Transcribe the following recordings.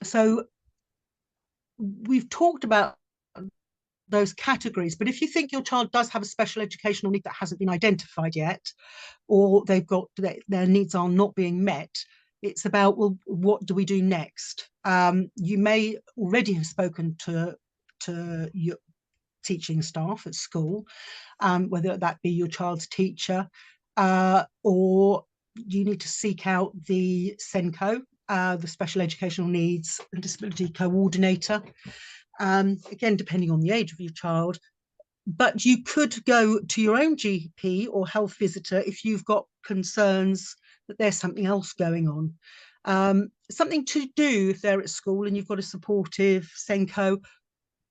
So we've talked about those categories, but if you think your child does have a special educational need that hasn't been identified yet, or they've got their needs are not being met, it's about, well, what do we do next? You may already have spoken to your teaching staff at school, whether that be your child's teacher, or you need to seek out the SENCO, the Special Educational Needs and Disability Coordinator, again, depending on the age of your child. But you could go to your own GP or health visitor if you've got concerns that there's something else going on. Something to do if they're at school and you've got a supportive SENCO.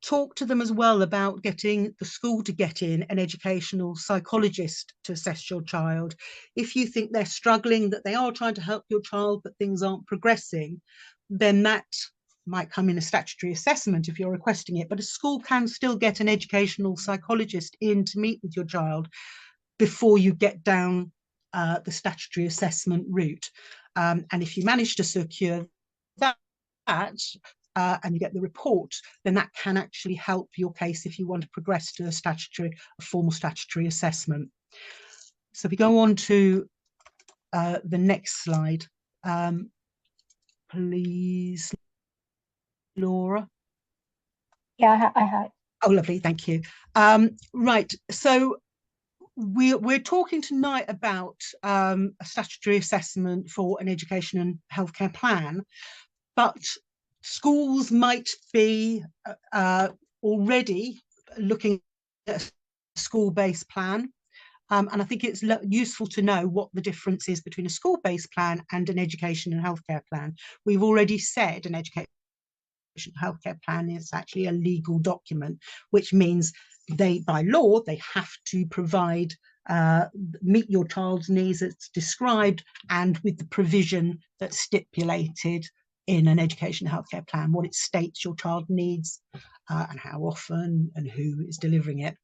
Talk to them as well about getting the school to get in an educational psychologist to assess your child. If you think they're struggling, that they are trying to help your child, but things aren't progressing, then that might come in a statutory assessment if you're requesting it. But a school can still get an educational psychologist in to meet with your child before you get down the statutory assessment route. And if you manage to secure that, and you get the report, then that can actually help your case if you want to progress to a formal statutory assessment. So if we go on to the next slide, please, Laura. Yeah, I have. Oh, lovely, thank you. Right, so we're talking tonight about a statutory assessment for an education and healthcare plan, but schools might be already looking at a school-based plan. And I think it's useful to know what the difference is between a school-based plan and an education and healthcare plan. We've already said an education and healthcare plan is actually a legal document, which means by law, they have to provide, meet your child's needs as described, and with the provision that's stipulated in an education healthcare plan, what it states your child needs, and how often and who is delivering it.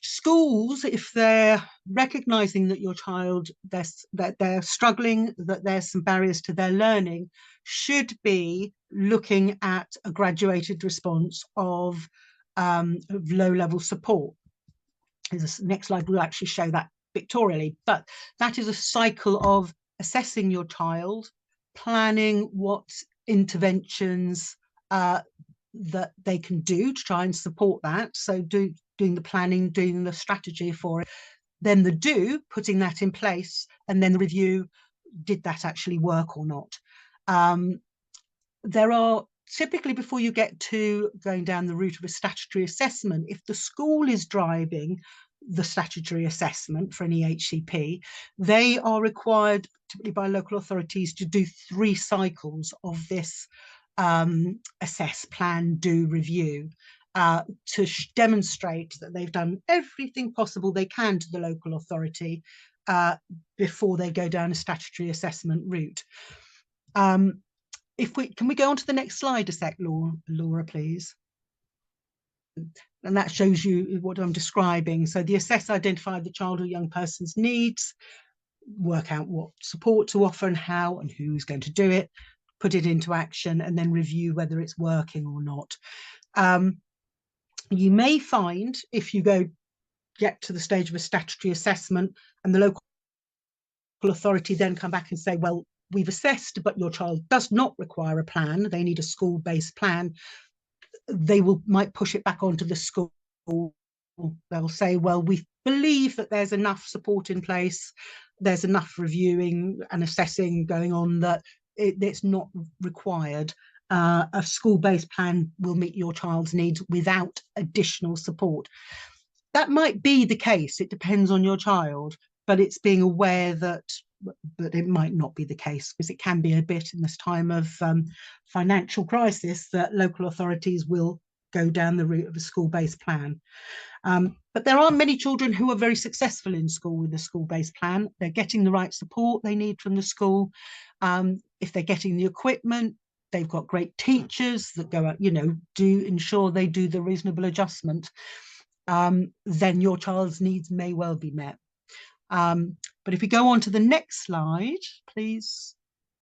Schools, if they're recognizing that your child, that they're struggling, that there's some barriers to their learning, should be looking at a graduated response of low-level support. The next slide will actually show that pictorially, but that is a cycle of assessing your child, planning what interventions that they can do to try and support that. So doing the planning, doing the strategy for it, then the do, putting that in place, and then the review, did that actually work or not? There are typically, before you get to going down the route of a statutory assessment, if the school is driving the statutory assessment for an EHCP, they are required, typically by local authorities, to do 3 cycles of this assess, plan, do, review, to demonstrate that they've done everything possible they can to the local authority before they go down a statutory assessment route. Can we go on to the next slide a sec, Laura, please? And that shows you what I'm describing. So the assess, identify the child or young person's needs, work out what support to offer and how and who's going to do it, put it into action, and then review whether it's working or not. You may find, if you get to the stage of a statutory assessment and the local authority then come back and say, well, we've assessed, but your child does not require a plan, they need a school-based plan, they might push it back onto the school. They'll say, well, we believe that there's enough support in place, there's enough reviewing and assessing going on that it's not required. A school-based plan will meet your child's needs without additional support. That might be the case, it depends on your child, but it's being aware that it might not be the case, because it can be a bit in this time of financial crisis that local authorities will go down the route of a school-based plan. But there are many children who are very successful in school with a school-based plan. They're getting the right support they need from the school. If they're getting the equipment, they've got great teachers that go out, do ensure they do the reasonable adjustment, then your child's needs may well be met. But if we go on to the next slide, please,